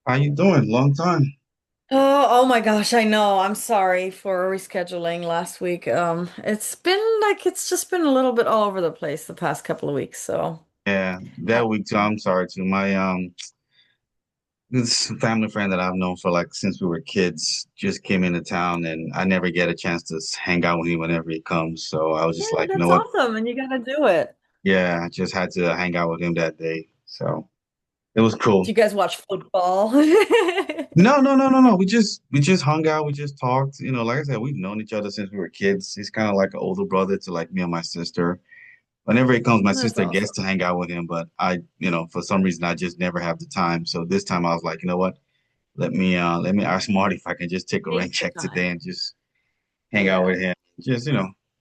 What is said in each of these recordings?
How you doing? Long time. Oh my gosh, I know. I'm sorry for rescheduling last week. It's just been a little bit all over the place the past couple of weeks. So, Yeah, ha- that week too. I'm sorry too. My this family friend that I've known for like since we were kids just came into town, and I never get a chance to hang out with him whenever he comes. So I was yeah, just like, you know that's what? awesome, and you gotta do it. Yeah, I just had to hang out with him that day. So it was Do cool. you guys watch football? No. We just hung out. We just talked. Like I said, we've known each other since we were kids. He's kind of like an older brother to like me and my sister. Whenever he comes, my That's sister gets awesome. to hang out with him, but for some reason I just never have the time. So this time I was like, you know what? Let me ask Marty if I can just take a rain Make the check today time. and just hang out Yeah. with him. Just,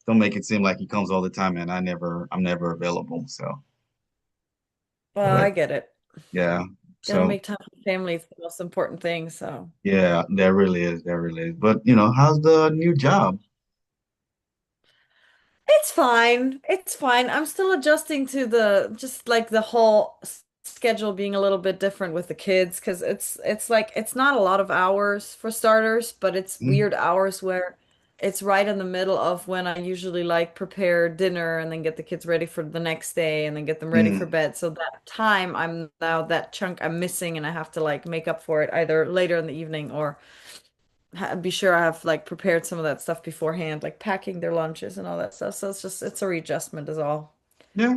don't make it seem like he comes all the time and I'm never available. So Well, but I get it. yeah. Gotta So make time for family. It's the most important thing. So. yeah, that really is. That really is. But how's the new job? It's fine. It's fine. I'm still adjusting to the just like the whole schedule being a little bit different with the kids because it's like it's not a lot of hours for starters, but it's Mm, weird hours where it's right in the middle of when I usually like prepare dinner and then get the kids ready for the next day and then get them ready for mm. bed. So that time I'm now that chunk I'm missing and I have to like make up for it either later in the evening or ha be sure I have like prepared some of that stuff beforehand, like packing their lunches and all that stuff. So it's a readjustment is all. Yeah,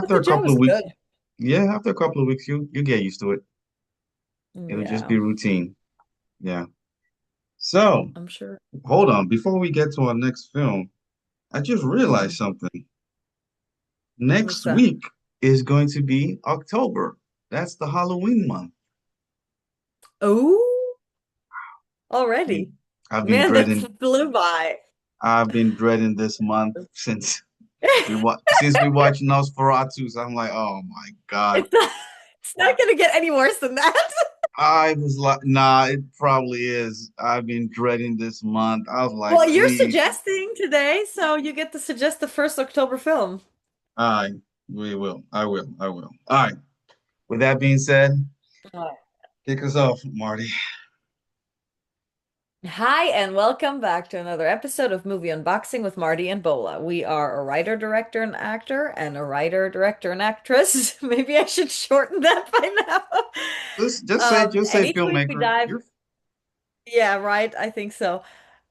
But after the a job couple is of weeks, good. yeah, after a couple of weeks, you get used to it. It'll just Yeah, be routine. Yeah. So, I'm sure. hold on. Before we get to our next film, I just realized Hmm. something. What's Next that? week is going to be October. That's the Halloween month. Oh, I mean, already. I've been Man, that dreading flew by. I've been dreading this month since we watched Nosferatu. So I'm like, oh my God. It's not, it's not gonna get any worse than that. I was like, nah, it probably is. I've been dreading this month. I was like, Well, you're please. suggesting today, so you get to suggest the first October film. I we will. I will. I will. All right. With that being said, kick us off, Marty. Hi, and welcome back to another episode of Movie Unboxing with Marty and Bola. We are a writer, director, and actor, and a writer, director, and actress. Maybe I should shorten that by now. Just say And each week we filmmaker. dive, You're yeah, right, I think so.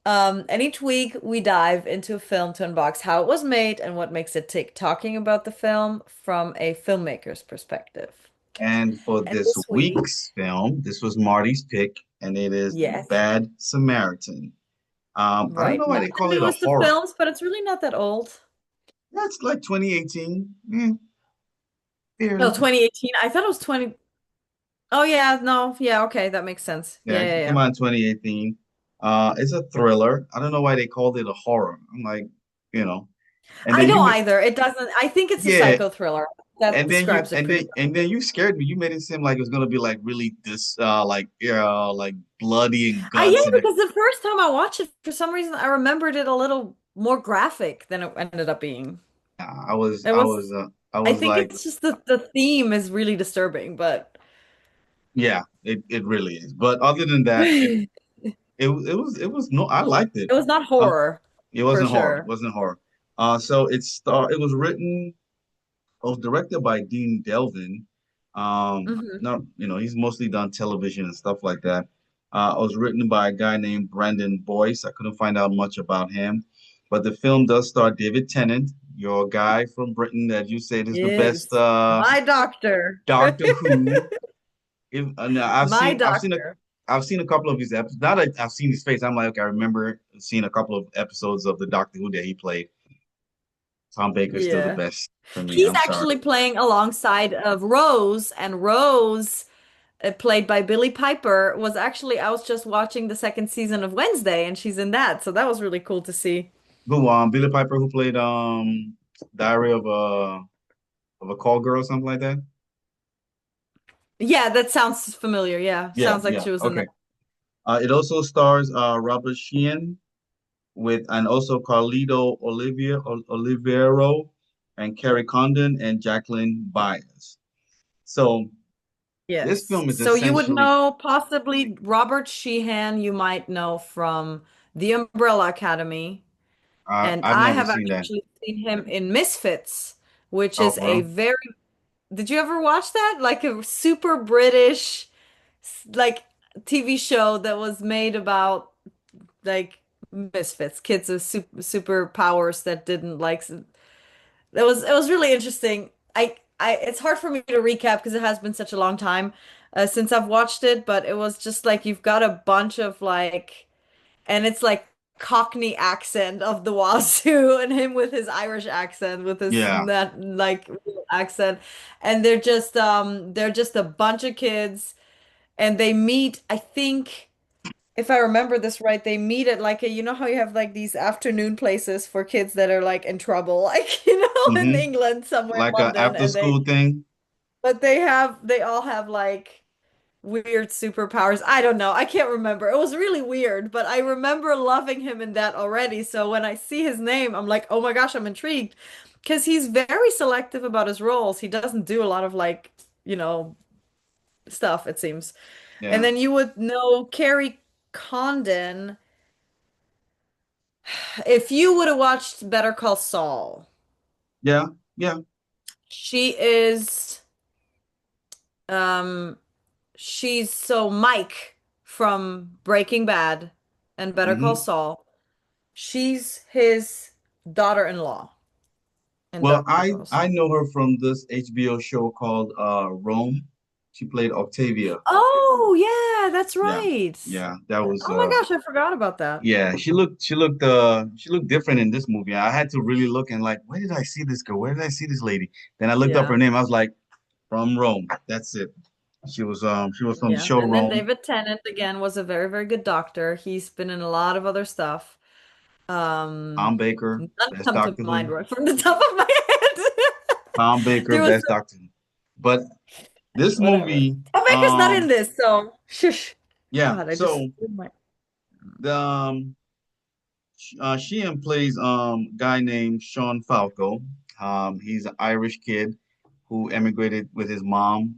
And each week we dive into a film to unbox how it was made and what makes it tick, talking about the film from a filmmaker's perspective. and for And this this week, week's film, this was Marty's pick, and it is the yes, Bad Samaritan. I don't right, know why not they the call it a newest of horror. films, but it's really not that old. That's like 2018. No, Barely. 2018. I thought it was 20. Oh yeah, no, yeah, okay, that makes sense. Yeah, Yeah, it yeah, came yeah. out in 2018. It's a thriller. I don't know why they called it a horror. I'm like, you know, and I then don't either. It doesn't. I think it's a yeah, psycho thriller. That and then you describes it and pretty then and well. then you scared me. You made it seem like it was gonna be like really like bloody and Yeah, guts and because the first time I watched it, for some reason, I remembered it a little more graphic than it ended up being. I was It I was. was I I was think like, it's just the theme is really disturbing, but yeah, it really is. But other than that, it it was no, I liked it. was not Uh, horror it for wasn't horror. It sure. wasn't horror. It was written. It was directed by Dean Delvin. Hmm. Not, he's mostly done television and stuff like that. It was written by a guy named Brandon Boyce. I couldn't find out much about him, but the film does star David Tennant, your guy from Britain that you said is the best Yes, my doctor, Doctor Who. No, my doctor. I've seen a couple of his episodes. Now that I've seen his face, I'm like, okay, I remember seeing a couple of episodes of the Doctor Who that he played. Tom Baker's still the Yeah. best for me. He's I'm sorry. actually playing alongside of Rose, and Rose, played by Billie Piper, was actually I was just watching the second season of Wednesday, and she's in that, so that was really cool to see. Who Billy Piper who played Diary of a Call Girl or something like that? Yeah, that sounds familiar. Yeah, Yeah, sounds like yeah. she was in that. Okay. It also stars Robert Sheehan with and also Carlito Oliviero and Carrie Condon and Jacqueline Baez. So This Yes. film is So you would essentially, know possibly Robert Sheehan, you might know from The Umbrella Academy. And I've I never have seen that. actually seen him in Misfits, which Oh, is for a real? very, did you ever watch that? Like a super British, like TV show that was made about like misfits, kids with superpowers that didn't like. It was really interesting. It's hard for me to recap because it has been such a long time since I've watched it, but it was just like you've got a bunch of like, and it's like Cockney accent of the Wazoo, and him with his Irish accent, with his Yeah. not like real accent, and they're just a bunch of kids, and they meet. I think if I remember this right, they meet at like a, you know how you have like these afternoon places for kids that are like in trouble, like, in Mm-hmm. England, somewhere Like in a London, after and they, school thing. but they all have like weird superpowers. I don't know. I can't remember. It was really weird, but I remember loving him in that already. So when I see his name, I'm like, oh my gosh, I'm intrigued. Because he's very selective about his roles. He doesn't do a lot of like, you know, stuff, it seems. And Yeah. then you would know Carrie Condon. If you would have watched Better Call Saul, Yeah. Yeah. she is um she's so Mike from Breaking Bad and Better Call Mm-hmm. Saul. She's his daughter-in-law in Well, Better Call I Saul. know her from this HBO show called Rome. She played Octavia. Oh, yeah, that's Yeah. right. Yeah. That was Oh my gosh, I forgot about that. yeah, she looked different in this movie. I had to really look and like, where did I see this girl? Where did I see this lady? Then I looked up Yeah. her name. I was like, from Rome. That's it. She was from the Yeah. show And then Rome. David Tennant again was a very, very good doctor. He's been in a lot of other stuff. Um, Tom Baker, none best come to Doctor mind Who. right from the top of my head. Tom Baker, There was best Doctor Who. But this whatever. movie, Tom Baker's not in this, so shush. yeah. God, I just So the Sheehan plays guy named Sean Falco. He's an Irish kid who emigrated with his mom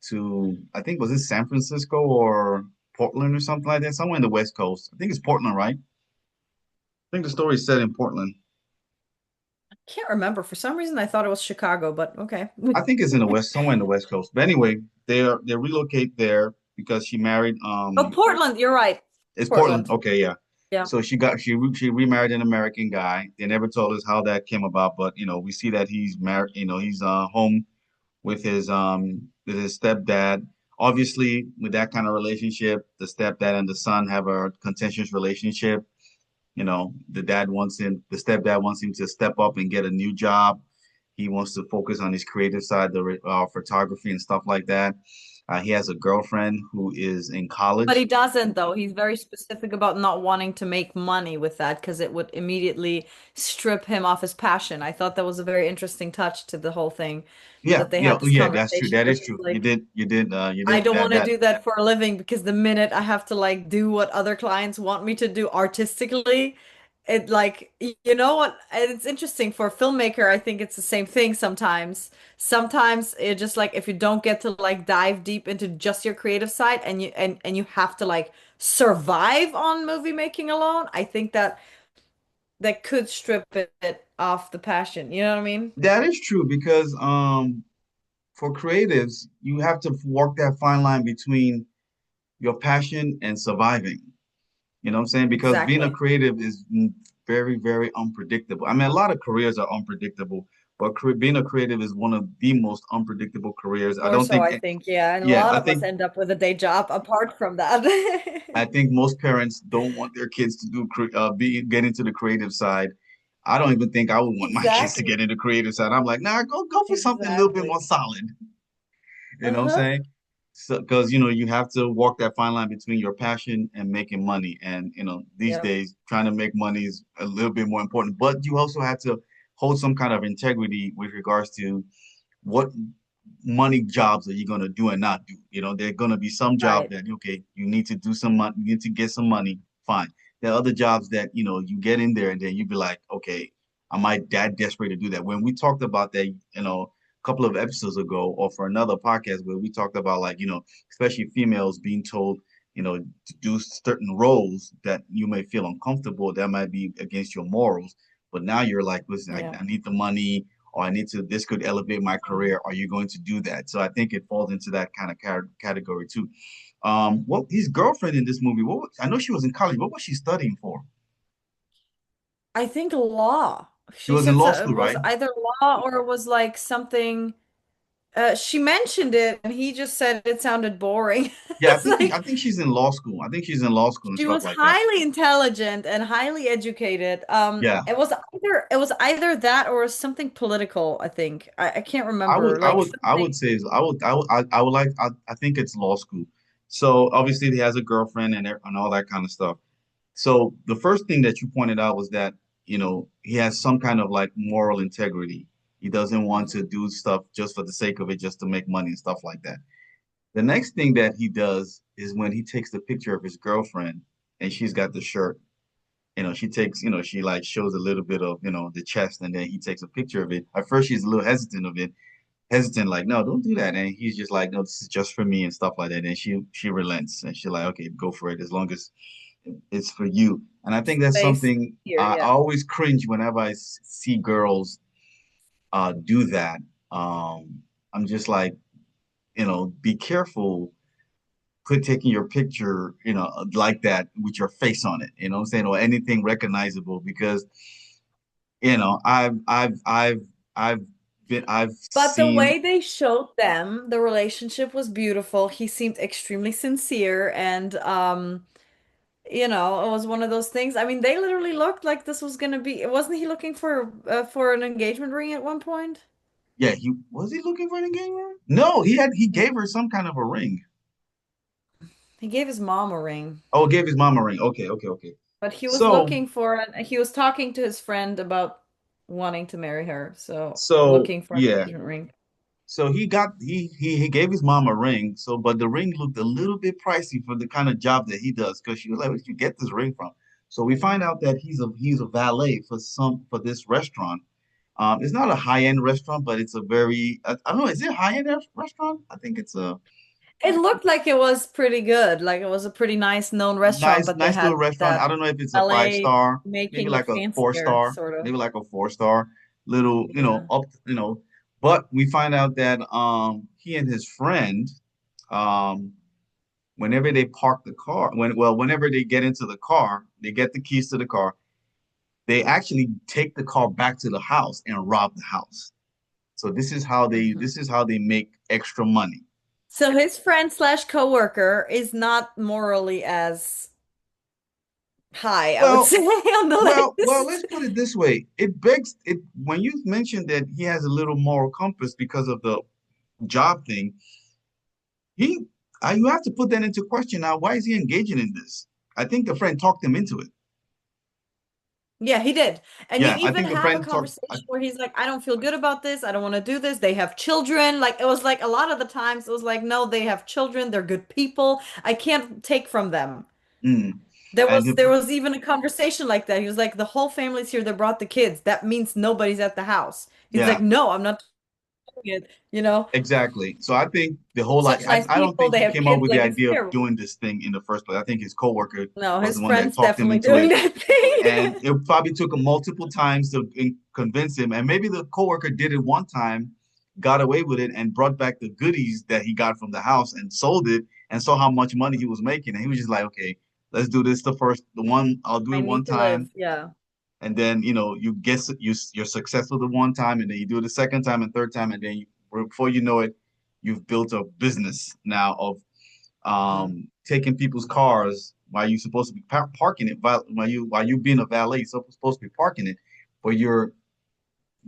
to I think was it San Francisco or Portland or something like that, somewhere in the West Coast. I think it's Portland, right? I think the story is set in Portland. can't remember. For some reason, I thought it was Chicago, but okay. I think it's in the West, somewhere in the West Coast. But anyway, they relocate there because she married Oh, Portland, you're right. it's Portland. Portland. Okay, yeah. Yeah. So she remarried an American guy. They never told us how that came about, but we see that he's married, he's home with his stepdad. Obviously, with that kind of relationship, the stepdad and the son have a contentious relationship. The stepdad wants him to step up and get a new job. He wants to focus on his creative side, the photography and stuff like that. He has a girlfriend who is in But he college. doesn't, though. He's very specific about not wanting to make money with that because it would immediately strip him of his passion. I thought that was a very interesting touch to the whole thing Yeah, that they yeah, had oh, this yeah, that's true. conversation That where is he's true. like, You I did don't that want to that do that for a living because the minute I have to like do what other clients want me to do artistically, it like you know what? And it's interesting for a filmmaker. I think it's the same thing sometimes. Sometimes it just like if you don't get to like dive deep into just your creative side and you have to like survive on movie making alone, I think that that could strip it off the passion. You know what I mean? that is true because for creatives, you have to walk that fine line between your passion and surviving. You know what I'm saying? Because being a Exactly. creative is very, very unpredictable. I mean, a lot of careers are unpredictable, but being a creative is one of the most unpredictable careers. I More don't so, think, I think, yeah. And a yeah, lot of us end up with a day job apart from that. I think most parents don't want their kids to get into the creative side. I don't even think I would want my kids to Exactly. get into the creative side. I'm like, nah, go for something a little bit more Exactly. solid. You know what I'm Uh-huh. saying? So, because you have to walk that fine line between your passion and making money. And these Yep. days, trying to make money is a little bit more important. But you also have to hold some kind of integrity with regards to what money jobs are you going to do and not do. There are going to be some jobs Right. that okay, you need to do some money, you need to get some money. Fine. There are other jobs that you get in there and then you be like, okay, am I that desperate to do that? When we talked about that, a couple of episodes ago or for another podcast where we talked about like, especially females being told, to do certain roles that you may feel uncomfortable, that might be against your morals. But now you're like, listen, I, Yeah. I need the money or I need to, this could elevate my Mm. career. Are you going to do that? So I think it falls into that kind of category too. What his girlfriend in this movie, I know she was in college. What was she studying for? I think law. She She was in said law so, it school, was right? either law or it was like something. She mentioned it, and he just said it sounded boring. Yeah, It's like I think she's in law school. I think she's in law school and she stuff was like that. highly intelligent and highly educated. Yeah, It was either that or something political, I think. I can't I would remember. I Like would I something. would say I would like I think it's law school. So obviously he has a girlfriend and all that kind of stuff. So the first thing that you pointed out was that, he has some kind of like moral integrity. He doesn't want to Mhm. do stuff just for the sake of it, just to make money and stuff like that. The next thing that he does is when he takes the picture of his girlfriend and she's got the shirt, she takes, she like shows a little bit of, the chest and then he takes a picture of it. At first she's a little hesitant, like, no, don't do that. And he's just like, no, this is just for me and stuff like that. And she relents and she's like, okay, go for it as long as it's for you. And I think that's Space something here, I yeah. always cringe whenever I see girls do that. I'm just like, be careful quit taking your picture, like that with your face on it, you know what I'm saying, or anything recognizable because, I've I've But the seen, way they showed them, the relationship was beautiful. He seemed extremely sincere and it was one of those things. I mean, they literally looked like this was gonna be, wasn't he looking for an engagement ring at one point? yeah, he looking for an engagement? No, he gave her some kind of a ring. He gave his mom a ring, Oh, gave his mom a ring. Okay, okay, okay. but he was So, looking for an, he was talking to his friend about wanting to marry her, so so looking for an yeah. engagement ring. So he gave his mom a ring. So, but the ring looked a little bit pricey for the kind of job that he does. Because she was like, "Where'd you get this ring from?" So we find out that he's a valet for this restaurant. It's not a high end restaurant, but it's a very I don't know. Is it a high end restaurant? I think it's a It looked like it was pretty good, like it was a pretty nice known restaurant, but they nice little had restaurant. that I don't know if it's a five LA star, maybe making it like a four fancier, star, sort of. maybe like a 4 star. Little, Yeah. up, But we find out that he and his friend um whenever they park the car, whenever they get into the car, they get the keys to the car, they actually take the car back to the house and rob the house. So Mhm. this is how they make extra money. So his friend slash coworker is not morally as high, I would Well, say, on the let's list. put it this way. It begs it when you mentioned that he has a little moral compass because of the job thing. He, you have to put that into question now. Why is he engaging in this? I think the friend talked him into it. Yeah, he did. And you Yeah, I even think the have a friend talked. conversation where he's like, I don't feel good about this. I don't want to do this. They have children. Like, it was like a lot of the times it was like, no, they have children. They're good people. I can't take from them. Mm, There and was there was even a conversation like that. He was like, the whole family's here. They brought the kids. That means nobody's at the house. He's yeah, like, no, I'm not doing it. exactly. So I think the whole Such nice I don't people. think They he have came up kids. with the Like, it's idea of terrible. doing this thing in the first place. I think his coworker No, was his the one that friend's talked him definitely into doing it. that And thing. it probably took him multiple times to convince him. And maybe the coworker did it one time, got away with it, and brought back the goodies that he got from the house and sold it and saw how much money he was making. And he was just like, okay, let's do this the one, I'll do I it one need to time. live. Yeah. And then, you guess you're successful the one time, and then you do it the second time and third time. And then before you know it, you've built a business now of Mm. taking people's cars while you're supposed to be parking it while you being a valet, you're supposed to be parking it, but you're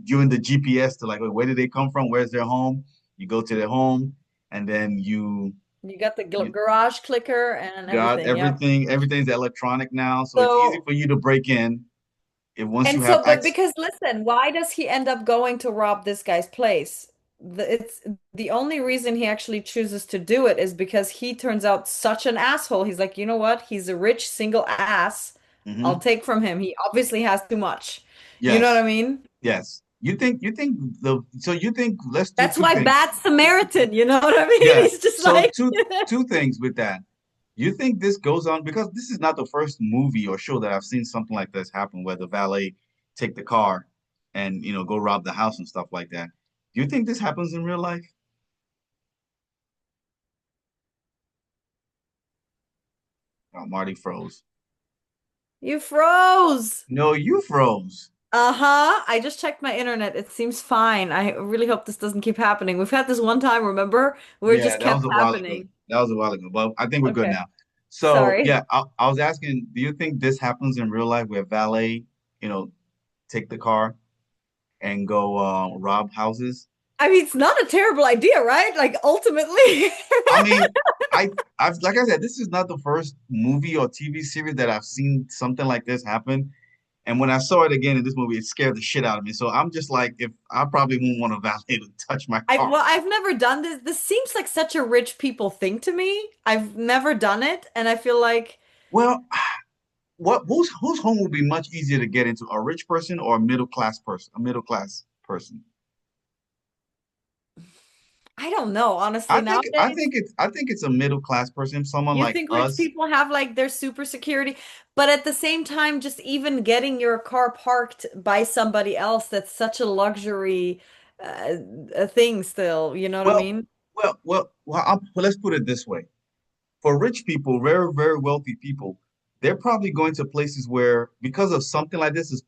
doing the GPS to like, where did they come from? Where's their home? You go to their home, and then You got the you garage clicker and got everything. Yep. everything. Everything's electronic now, so it's easy So, for you to break in if once you and have so, but access. because listen, why does he end up going to rob this guy's place? It's the only reason he actually chooses to do it is because he turns out such an asshole. He's like, you know what? He's a rich single ass. I'll Hmm. take from him. He obviously has too much. You know what Yes, I mean? yes. you think the so you think let's do That's two why things. Bad Samaritan, you know what I mean? Yeah. He's just So like, two things with that. You think this goes on because this is not the first movie or show that I've seen something like this happen where the valet take the car and go rob the house and stuff like that. Do you think this happens in real life? Oh, Marty froze. you froze. No, you froze. Uh-huh. I just checked my internet. It seems fine. I really hope this doesn't keep happening. We've had this one time, remember? Where it Yeah, just that kept was a while ago. happening. That was a while ago, but I think we're good Okay. now. So Sorry. yeah, I was asking, do you think this happens in real life where valet, you know, take the car and go rob houses? I mean, it's not a terrible idea, right? Like ultimately. I mean, I've like I said, this is not the first movie or TV series that I've seen something like this happen. And when I saw it again in this movie, it scared the shit out of me. So I'm just like, if I probably won't want a valet to touch my car. I've never done this. This seems like such a rich people thing to me. I've never done it, and I feel like Well, whose home would be much easier to get into, a rich person or a middle class person? A middle class person. I don't know, I honestly, think I nowadays. think it's I think it's a middle class person, someone You like think rich us. people have like their super security, but at the same time, just even getting your car parked by somebody else, that's such a luxury thing still, you know what I Well, mean? well, let's put it this way. For rich people, very, very wealthy people, they're probably going to places where, because of something like this is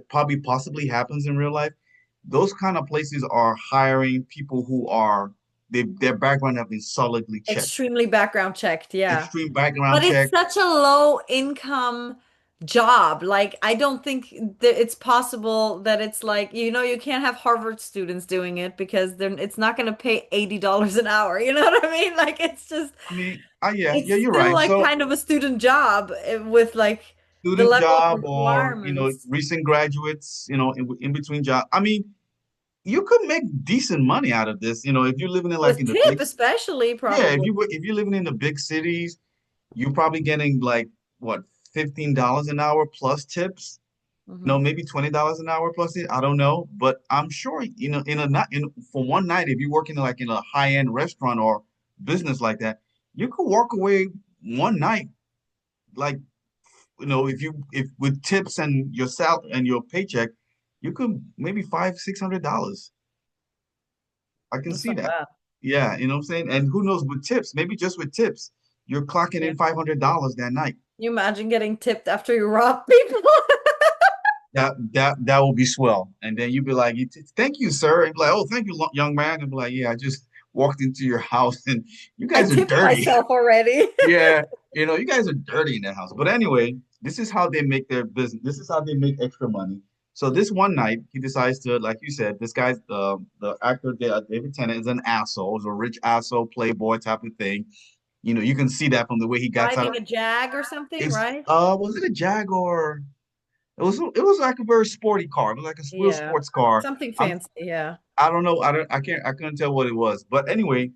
probably possibly happens in real life, those kind of places are hiring people who are their background have been solidly checked, Extremely background checked, yeah. extreme background But it's check. such a low income job. Like, I don't think that it's possible that it's like, you can't have Harvard students doing it because it's not going to pay $80 an hour. You know what I mean? Like, it's just, I mean, yeah, it's yeah, you're still right. like So kind of a student job with like the student level of job or requirements recent graduates, in between job. I mean, you could make decent money out of this, if you're living in like with in the tip, big. especially Yeah, probably. if you're living in the big cities, you're probably getting like what, $15 an hour plus tips. No, Hmm. maybe $20 an hour plus it. I don't know, but I'm sure in a night for one night, if you're working like in a high-end restaurant or business like that, you could walk away one night like if with tips and your sal and your paycheck, you could maybe $500-$600. I can That's see not that. bad. Yeah, you know what I'm saying? And who knows with tips, maybe just with tips, you're clocking Yeah. in $500 that night. You imagine getting tipped after you rob people? That will be swell. And then you'd be like, "Thank you, sir." And be like, "Oh, thank you, young man." And be like, "Yeah, I just walked into your house and you I guys are tipped dirty." myself already. Yeah, you guys are dirty in that house. But anyway, this is how they make their business. This is how they make extra money. So this one night, he decides to, like you said, this guy's the actor David Tennant is an asshole, is a rich asshole, playboy type of thing. You can see that from the way he got out of Driving a Jag or something, it's right? was it a Jag or it was like a very sporty car. It was like a real Yeah. sports car. Something I'm fancy, yeah. I don't know. I couldn't tell what it was. But anyway,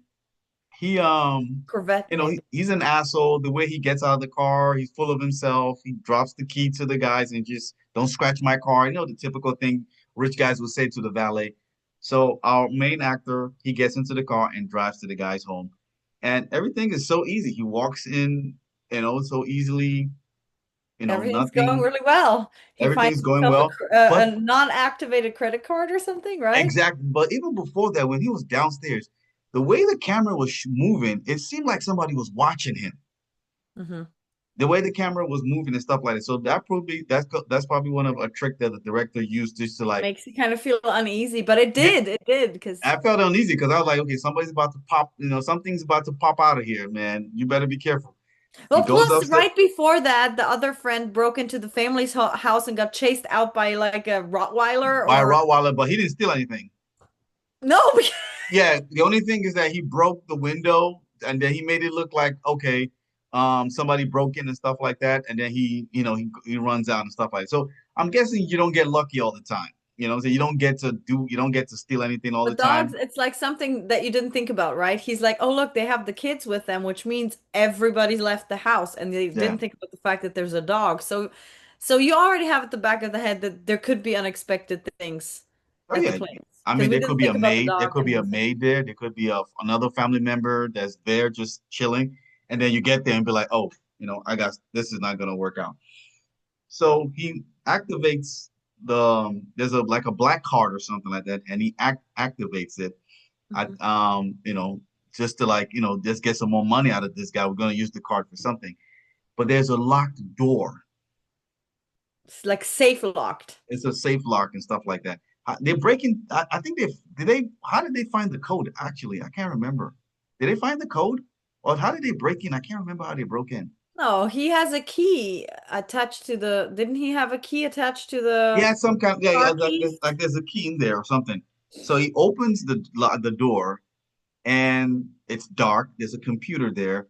he Corvette maybe. he's an asshole. The way he gets out of the car, he's full of himself. He drops the key to the guys and just don't scratch my car. The typical thing rich guys would say to the valet. So our main actor, he gets into the car and drives to the guy's home. And everything is so easy. He walks in, so easily, Everything's going nothing, really well. He everything's finds going himself well. a But non-activated credit card or something, right? exactly, but even before that, when he was downstairs, the way the camera was moving, it seemed like somebody was watching him. Hmm. The way the camera was moving and stuff like that. So that's probably one of a trick that the director used just to like Makes you kind of feel uneasy, but it get. did. It did because I felt uneasy because I was like, okay, somebody's about to pop. Something's about to pop out of here, man. You better be careful. He well, goes plus upstairs right before that, the other friend broke into the family's house and got chased out by like a Rottweiler by a or Rottweiler, but he didn't steal anything. no. Yeah, the only thing is that he broke the window and then he made it look like okay, somebody broke in and stuff like that, and then he runs out and stuff like that. So I'm guessing you don't get lucky all the time. So you don't get to steal anything all the But dogs, time. it's like something that you didn't think about, right? He's like, oh, look, they have the kids with them, which means everybody's left the house. And they Yeah. didn't think about the fact that there's a dog. So you already have at the back of the head that there could be unexpected things. Oh at the yeah. place I because mean, we there could didn't be a think about the maid. There dog could and be a everything. maid there. There could be another family member that's there just chilling. And then you get there and be like, oh, I got this is not gonna work out. So he activates there's a like a black card or something like that, and he activates it. I Mhm. just to like, just get some more money out of this guy. We're gonna use the card for something. But there's a locked door. It's like safe locked. It's a safe lock and stuff like that. They're breaking. I think they. How did they find the code? Actually, I can't remember. Did they find the code, or how did they break in? I can't remember how they broke in. No, he has a key attached to the, didn't he have a key attached to He the had some kind. Yeah, yeah. car keys? Like there's a key in there or something. So he opens the door, and it's dark. There's a computer there,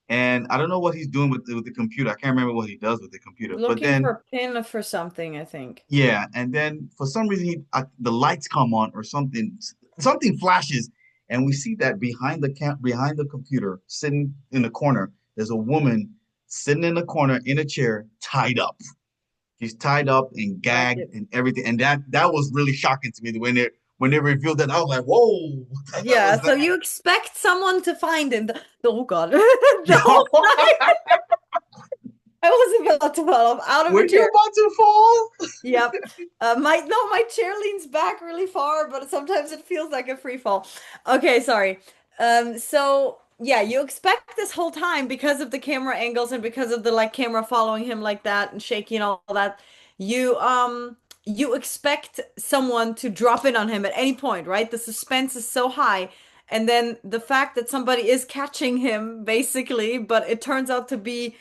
and I don't know what he's doing with the computer. I can't remember what he does with the computer. But Looking for then a pin for something, I think. yeah, and then for some reason the lights come on or something. Something flashes, and we see that behind the computer, sitting in the corner, there's a woman sitting in the corner in a chair, tied up. She's tied up and Like gagged it. and everything, and that was really shocking to me when they revealed that. I was like, "Whoa, what the hell Yeah, is so that?" you expect someone to find him. Oh God. The whole time I was about to fall off out of Were a you chair. about to fall? Yep. My chair leans back really far, but sometimes it feels like a free fall. Okay, sorry. So yeah, you expect this whole time because of the camera angles and because of the like camera following him like that and shaking and all that, you expect someone to drop in on him at any point, right? The suspense is so high. And then the fact that somebody is catching him basically, but it turns out to be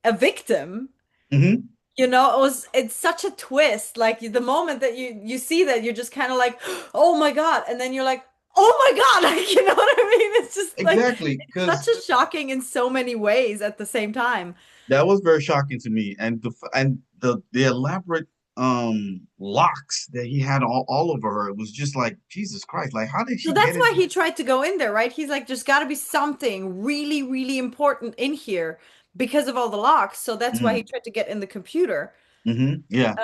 a victim. Hmm. It's such a twist. Like the moment that you see that, you're just kind of like, oh my God. And then you're like, oh my God. Like, you know what I mean? It's just like Exactly, it's such because a shocking in so many ways at the same time. that was very shocking to me, and the elaborate locks that he had all over her. It was just like Jesus Christ. Like, how did So she get that's why into? he tried to go in there, right? He's like, there's got to be something really, really important in here because of all the locks. So that's why he Mm, tried to get in the computer. yeah.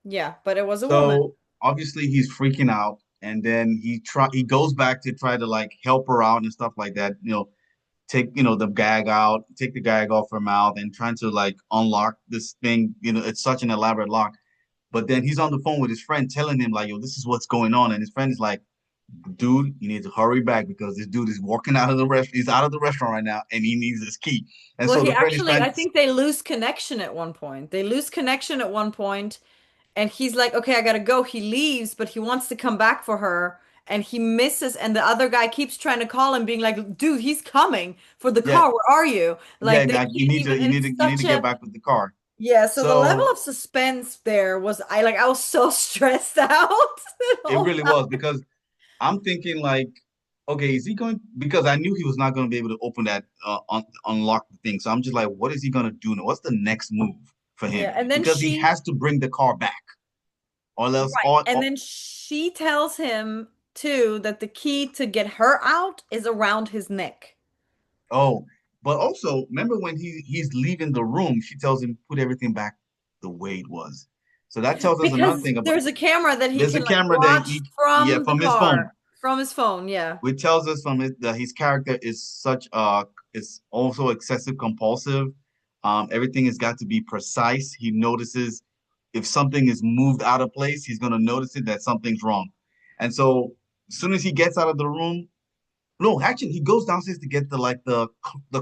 Yeah, but it was a woman. So obviously he's freaking out, and then he goes back to try to like help her out and stuff like that. Take the gag out, take the gag off her mouth, and trying to like unlock this thing. It's such an elaborate lock. But then he's on the phone with his friend telling him like, yo, this is what's going on. And his friend is like, dude, you need to hurry back because this dude is walking out of the restaurant. He's out of the restaurant right now and he needs his key. And Well, so he the friend is actually, trying I to, think they lose connection at one point. They lose connection at one point, and he's like, okay, I gotta go. He leaves, but he wants to come back for her, and he misses, and the other guy keeps trying to call him, being like, dude, he's coming for the yeah, car. Where are you? yeah, Like, they man, can't even, and it's you need such to get a, back with the car. yeah, so the level So of suspense there was, I was so stressed out the it whole really time. was because I'm thinking like, okay, is he going? Because I knew he was not going to be able to open that unlock the thing. So I'm just like, what is he going to do now? What's the next move for Yeah, him? and then Because he she, has to bring the car back, or else, right, and then she tells him too that the key to get her out is around his neck. oh, but also remember when he's leaving the room, she tells him put everything back the way it was. So that tells us another Because thing about there's a camera that he there's a can like camera that watch he yeah from the from his phone, car, from his phone. Yeah. which tells us from that his character is such is also excessive compulsive. Everything has got to be precise. He notices if something is moved out of place, he's gonna notice it that something's wrong. And so as soon as he gets out of the room, no, actually he goes downstairs to get the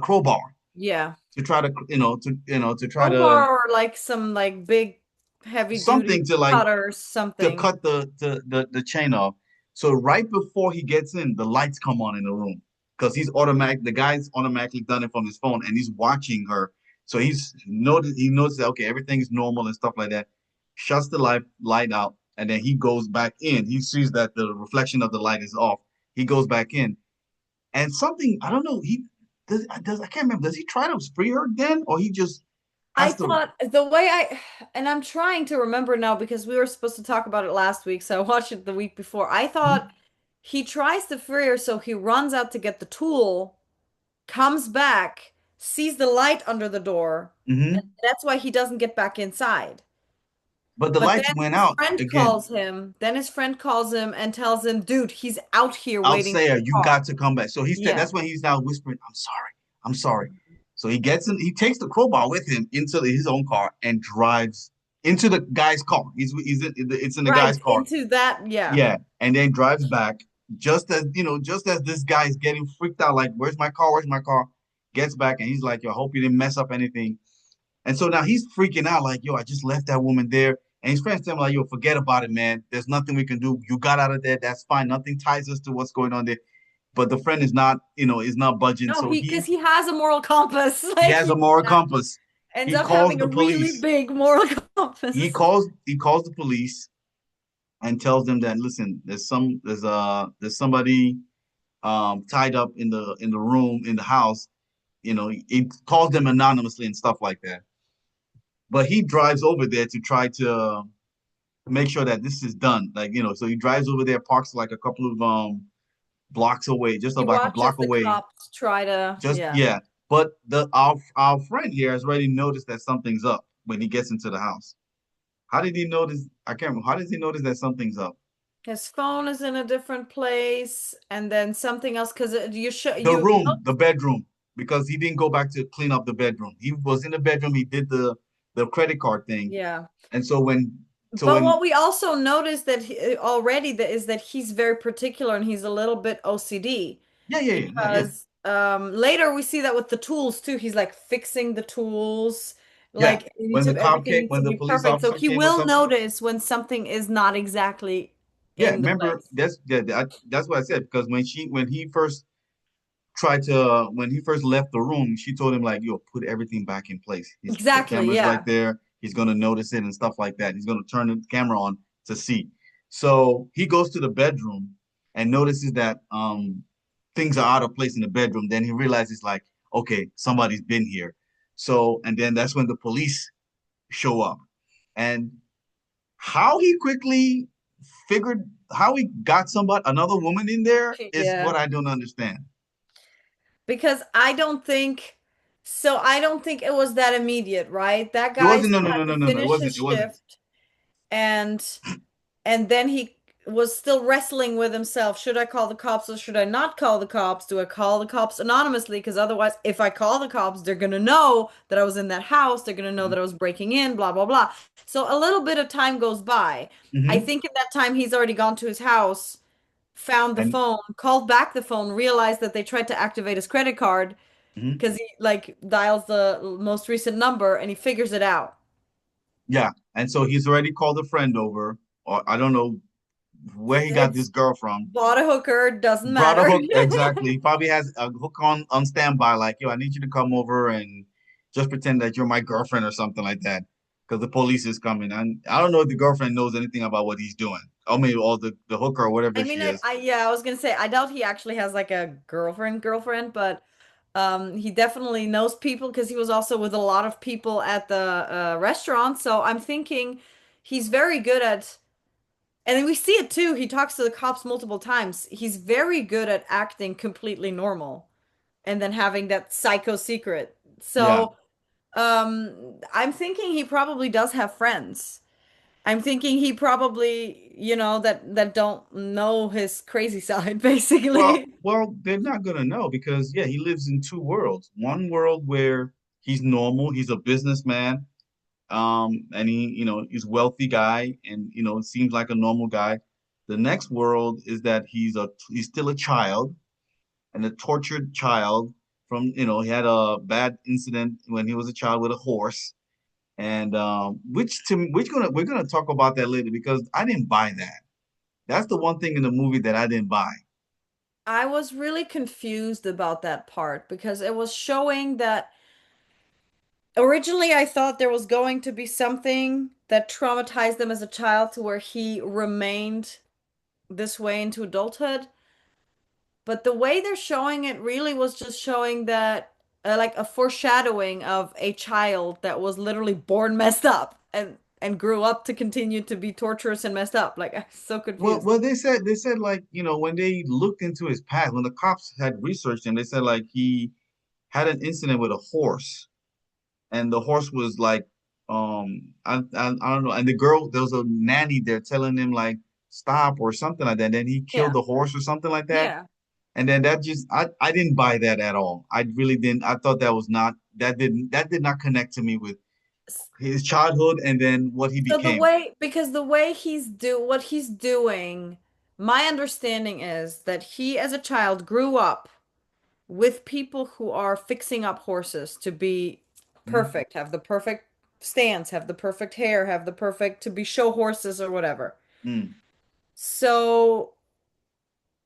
crowbar Yeah. to try to to try to Crowbar or like some like big heavy duty something to like cutter or to something. cut the chain off. So right before he gets in, the lights come on in the room because the guy's automatically done it from his phone and he's watching her. So he notices that, okay, everything is normal and stuff like that. Shuts the light out and then he goes back in. He sees that the reflection of the light is off. He goes back in and something I don't know. He does I can't remember. Does he try to free her then, or he just I has to? thought the way and I'm trying to remember now because we were supposed to talk about it last week, so I watched it the week before. I thought he tries to free her, so he runs out to get the tool, comes back, sees the light under the door, and Mm-hmm. that's why he doesn't get back inside. but the But lights then went his out friend again. calls him. Then his friend calls him and tells him, dude, he's out here I'll waiting say for her, the you car. got to come back. So he said Yeah. that's when he's now whispering, I'm sorry, I'm sorry. So he gets in, he takes the crowbar with him into his own car and drives into the guy's car. He's in, it's in the guy's Right. car. Into that. Yeah. Yeah, and then drives back just as just as this guy is getting freaked out, like, "Where's my car? Where's my car?" Gets back and he's like, "Yo, I hope you didn't mess up anything." And so now he's freaking out, like, "Yo, I just left that woman there." And his friends tell him, like, "Yo, forget about it, man. There's nothing we can do. You got out of there. That's fine. Nothing ties us to what's going on there." But the friend is not budging. No, So because he has a moral compass. he Like has a he moral compass. ends He up calls having the a really police. big moral He compass. calls he calls the police and tells them that, listen, there's somebody tied up in the room in the house. He calls them anonymously and stuff like that. But he drives over there to try to make sure that this is done. Like, so he drives over there, parks like a couple of blocks away, just He like a watches block the away. cops try to, Just yeah. yeah. But the our friend here has already noticed that something's up when he gets into the house. How did he notice? I can't remember. How does he notice that something's up? His phone is in a different place, and then something else because you show The you room, the bedroom, because he didn't go back to clean up the bedroom. He was in the bedroom. He did the credit card thing, yeah. and so But when what we also noticed that already that is that he's very particular and he's a little bit OCD yeah, yeah, yeah, yeah, yeah, because later we see that with the tools too. He's like fixing the tools, yeah. like everything needs When to the be police perfect. So officer he came or will something. notice when something is not exactly Yeah, in the remember place. that's what I said, because when he first left the room, she told him, like, "Yo, put everything back in place. The Exactly, camera's right yeah. there. He's gonna notice it and stuff like that. He's gonna turn the camera on to see." So he goes to the bedroom and notices that things are out of place in the bedroom. Then he realizes, like, okay, somebody's been here. So and then that's when the police show up. And how he quickly figured how he got another woman in there is Yeah. what I don't understand. Because I don't think so. I don't think it was that immediate, right? That It guy wasn't. No, still no, no, had no, to no, no. It finish his wasn't. It wasn't. shift and then he was still wrestling with himself. Should I call the cops or should I not call the cops? Do I call the cops anonymously? Because otherwise, if I call the cops, they're gonna know that I was in that house. They're gonna know Mm-hmm. that I was breaking in, blah, blah, blah. So a little bit of time goes by. I Mm-hmm. think in that time he's already gone to his house, found the And phone, called back the phone, realized that they tried to activate his credit card mhm. because he like dials the most recent number and he figures it out. Yeah, and so he's already called a friend over, or I don't know where he got It's this girl from. bought a hooker, doesn't Brought a matter. hook, exactly. He probably has a hook on standby, like, "Yo, I need you to come over and just pretend that you're my girlfriend or something like that, because the police is coming." And I don't know if the girlfriend knows anything about what he's doing. I mean, or the hooker or whatever I she mean, is. yeah, I was gonna say I doubt he actually has like a girlfriend, but he definitely knows people because he was also with a lot of people at the restaurant. So I'm thinking he's very good at, and then we see it too. He talks to the cops multiple times. He's very good at acting completely normal and then having that psycho secret. Yeah. So I'm thinking he probably does have friends. I'm thinking he probably, that don't know his crazy side, Well, basically. well, they're not gonna know because yeah, he lives in two worlds. One world where he's normal, he's a businessman, and he's a wealthy guy, and seems like a normal guy. The next world is that he's still a child and a tortured child from he had a bad incident when he was a child with a horse, and we're gonna talk about that later because I didn't buy that. That's the one thing in the movie that I didn't buy. I was really confused about that part because it was showing that originally I thought there was going to be something that traumatized them as a child to where he remained this way into adulthood. But the way they're showing it really was just showing that, like a foreshadowing of a child that was literally born messed up and grew up to continue to be torturous and messed up. Like I'm so Well, confused. well, they said, like, when they looked into his past, when the cops had researched him, they said, like, he had an incident with a horse, and the horse was like I don't know. And the girl, there was a nanny there telling him like stop or something like that. And then he killed Yeah. the horse or something like that. Yeah. And then that just I didn't buy that at all. I really didn't. I thought that was not that did not connect to me with his childhood and then what he So the became. way, because the way what he's doing, my understanding is that he as a child grew up with people who are fixing up horses to be Mm, perfect, have the perfect stance, have the perfect hair, have the perfect to be show horses or whatever. mm. So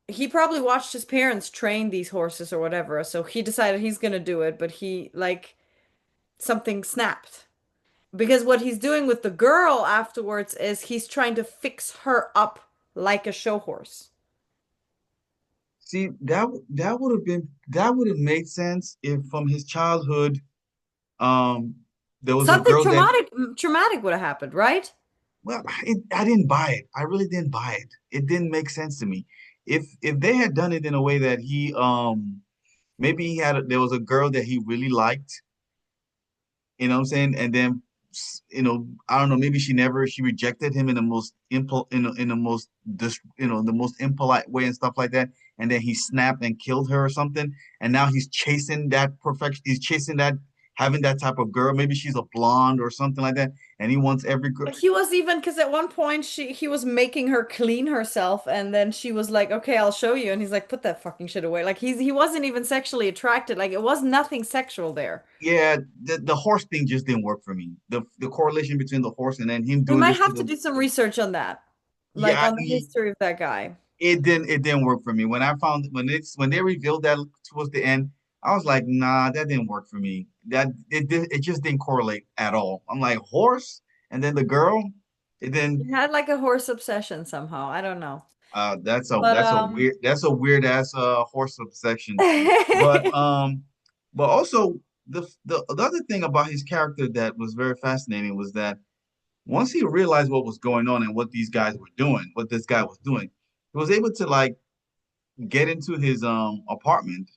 he probably watched his parents train these horses or whatever. So he decided he's gonna do it, but he like something snapped. Because what he's doing with the girl afterwards is he's trying to fix her up like a show horse. See, that would have been that would have made sense if from his childhood, um, there was a Something girl that traumatic would have happened, right? well, I didn't buy it. I really didn't buy it. It didn't make sense to me. If they had done it in a way that he maybe there was a girl that he really liked, you know what I'm saying? And then, I don't know, maybe she rejected him in the most in the most the most impolite way and stuff like that. And then he snapped and killed her or something. And now he's chasing that perfection. He's chasing that having that type of girl. Maybe she's a blonde or something like that. And he wants every girl. Like he was even because at one point he was making her clean herself and then she was like, "Okay, I'll show you." And he's like, "Put that fucking shit away." Like he wasn't even sexually attracted. Like it was nothing sexual there. Yeah, the horse thing just didn't work for me. The correlation between the horse and then him We doing might this to have to the do some research on that. Like yeah, on the history of that guy. it didn't work for me. When I found when they revealed that towards the end, I was like, nah, that didn't work for me. It just didn't correlate at all. I'm like horse, and then the girl, it He then had like a horse obsession somehow. I don't know. But that's a weird ass horse obsession. But but also the other thing about his character that was very fascinating was that once he realized what was going on and what these guys were doing, what this guy was doing, he was able to like get into his apartment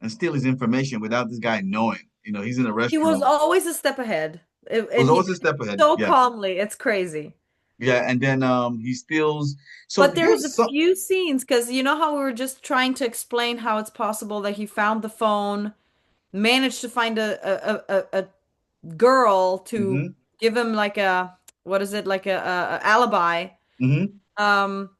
and steal his information without this guy knowing. You know, he's in a he was restroom. always a step ahead. It was And he always did a it step ahead. so Yeah. calmly. It's crazy. Yeah. And then he steals. So But there was a here's some few scenes because you know how we were just trying to explain how it's possible that he found the phone, managed to find a girl to mm-hmm, give him like a what is it like a alibi. mm-hmm, Um,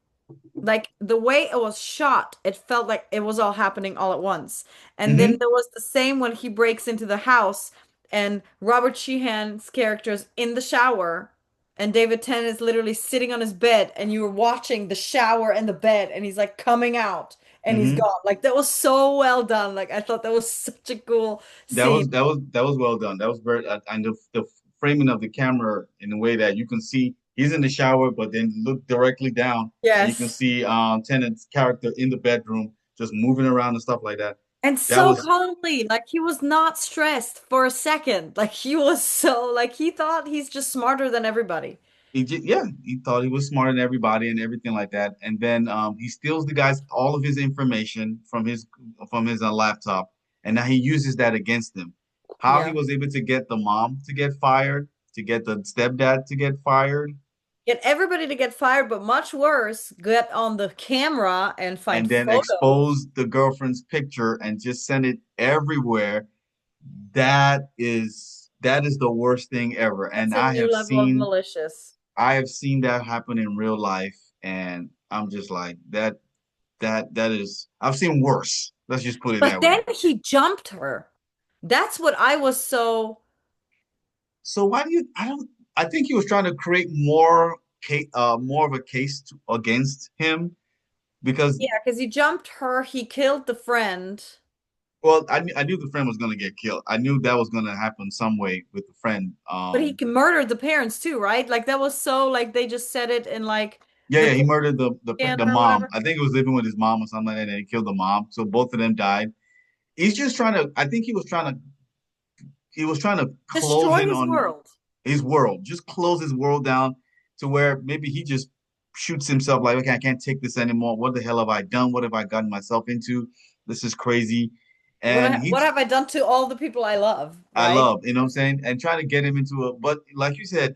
like the way it was shot, it felt like it was all happening all at once. And then mm-hmm, there was the same when he breaks into the house and Robert Sheehan's character is in the shower and David Tennant is literally sitting on his bed and you were watching the shower and the bed and he's like coming out and he's mm-hmm. gone. Like that was so well done. Like I thought that was such a cool scene. That was well done. That was very and the framing of the camera in a way that you can see he's in the shower, but then look directly down and you can Yes. see Tennant's character in the bedroom just moving around and stuff like that. And That so was calmly, like he was not stressed for a second. Like he was so like he thought he's just smarter than everybody. yeah, he thought he was smarter than everybody and everything like that. And then he steals the guy's all of his information from his laptop, and now he uses that against him. How he Yeah. was able to get the mom to get fired, to get the stepdad to get fired, Get everybody to get fired, but much worse, get on the camera and find and then photos. expose the girlfriend's picture and just send it everywhere. That is the worst thing ever. That's And a new level of malicious. I have seen that happen in real life, and I'm just like that is I've seen worse. Let's just put it But that way. then he jumped her. That's what I was so, So why do you I don't I think he was trying to create more of a case against him because yeah, because he jumped her, he killed the friend, well I knew the friend was going to get killed. I knew that was going to happen some way with the friend. but he murdered the parents too, right? Like that was so like they just said it in like the Yeah, he murdered scan the or mom. whatever. I think he was living with his mom or something like that, and he killed the mom. So both of them died. He's just trying to. I think he was trying to close Destroy in his on world. his world, just close his world down to where maybe he just shoots himself like, okay, I can't take this anymore. What the hell have I done? What have I gotten myself into? This is crazy. And he what have I done to all the people I love, I right? love, you know what I'm saying? And trying to get him into a, but like you said,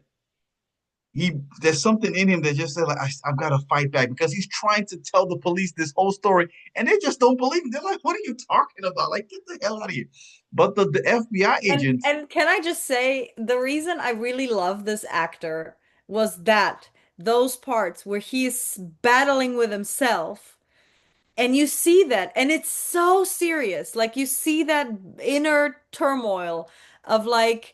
there's something in him that just said like I've got to fight back because he's trying to tell the police this whole story and they just don't believe him. They're like, what are you talking about? Like, get the hell out of here. But the FBI agents, And can I just say the reason I really love this actor was that those parts where he's battling with himself. And you see that, and it's so serious. Like you see that inner turmoil of like,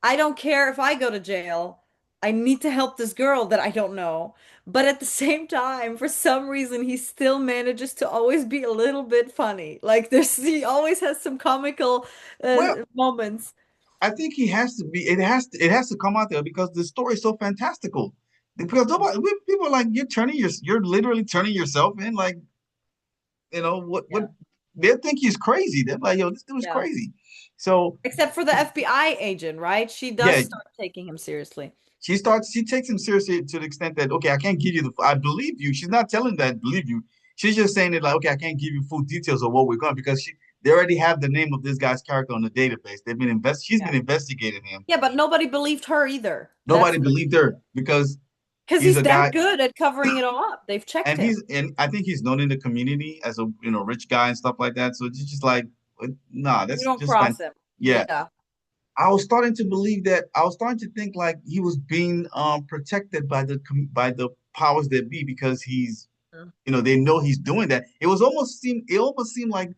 I don't care if I go to jail. I need to help this girl that I don't know. But at the same time, for some reason, he still manages to always be a little bit funny. Like he always has some comical well, moments. I think he has to be. It has to come out there because the story is so fantastical. Because nobody, people are like you're literally turning yourself in. Like what Yeah. they think he's crazy. They're like, yo, this dude is Yeah. crazy. So Except for the FBI agent, right? She does yeah, start taking him seriously. she takes him seriously to the extent that okay, I can't give you I believe you. She's not telling that I believe you. She's just saying it like, okay, I can't give you full details of what we're going because they already have the name of this guy's character on the database. She's been Yeah. investigating him. Yeah, but nobody believed her either. Nobody believed her because Because he's he's a that guy good at covering it all up. They've checked him. and I think he's known in the community as a rich guy and stuff like that. So it's just like nah, You that's don't just fine. cross him. Yeah. Yeah. I was starting to believe that I was starting to think like he was being protected by the powers that be because he's Mm. they know he's doing that. It almost seemed like No,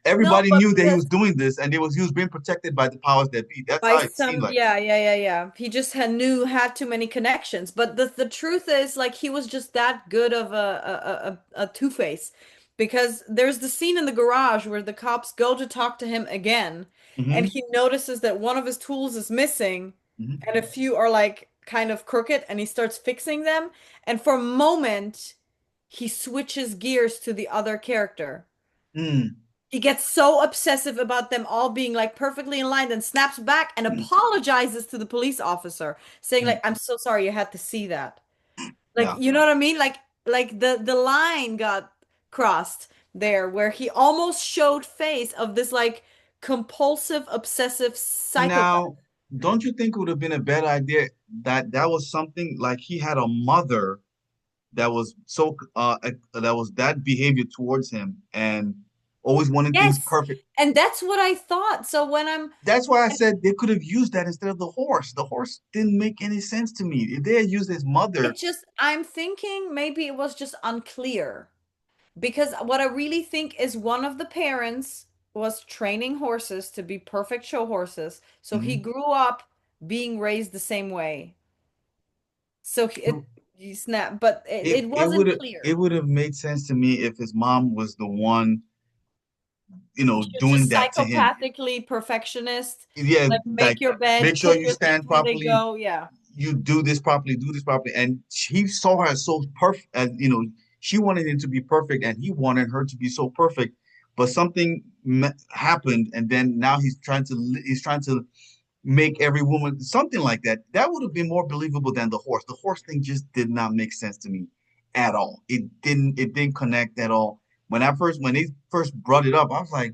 everybody but knew that he the, was doing this and he was being protected by the powers that be. That's by how it seemed some, like. yeah. He just had too many connections. But the truth is, like, he was just that good of a two-face. Because there's the scene in the garage where the cops go to talk to him again, and Hmm. he notices that one of his tools is missing, Hmm. and a few are like kind of crooked, and he starts fixing them. And for a moment, he switches gears to the other character. Mm. He gets so obsessive about them all being like perfectly in line, then snaps back and Mm. apologizes to the police officer, saying Mm. like, "I'm so sorry you had to see that." Like, Yeah. you know what I mean? Like the line got crossed there where he almost showed face of this like compulsive, obsessive psychopath. Now, don't you think it would have been a better idea that was something like he had a mother that was that was that behavior towards him and always wanting things Yes. perfect. And that's what I thought. So when I'm That's why I said they could have used that instead of the horse. The horse didn't make any sense to me. If they had used his mother, I'm thinking maybe it was just unclear. Because what I really think is one of the parents was training horses to be perfect show horses. So he mhm. grew up being raised the same way. So he snapped, but it It wasn't would have clear. it would have made sense to me if his mom was the one, She was doing just that to him. psychopathically perfectionist. Yeah, Like like make your bed, make sure put you your things stand where they properly, go. Yeah. you do this properly. And he saw her so perfect, as she wanted him to be perfect, and he wanted her to be so perfect. But something happened, and then now he's trying to make every woman something like that. That would have been more believable than the horse. The horse thing just did not make sense to me at all. It didn't connect at all. When they first brought it up, I was like,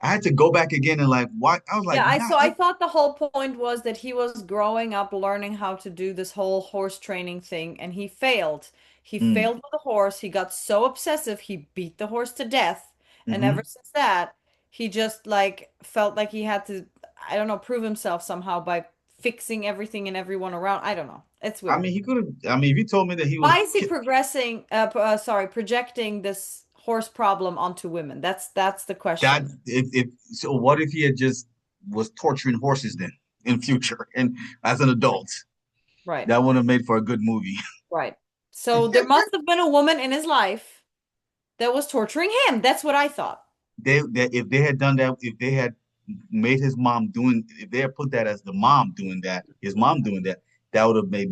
I had to go back again and like, why? I was like, Yeah, nah, I thought the whole point was that he was growing up learning how to do this whole horse training thing and he failed. He mm, failed with the horse. He got so obsessive, he beat the horse to death. And ever mm-hmm. since that, he just like felt like he had to, I don't know, prove himself somehow by fixing everything and everyone around. I don't know. It's I weird. mean, he could have. I mean, if you told me that he was, Why is he progressing, sorry, projecting this horse problem onto women? That's the that question. if so, what if he had just was torturing horses then in future and as an adult? Right. That would have made for a good movie. Right. So there must have been a woman in his life that was torturing him. That's what I thought. If they had done that, if they had made his mom doing, if they had put that as the mom doing that, his mom doing that, that would have made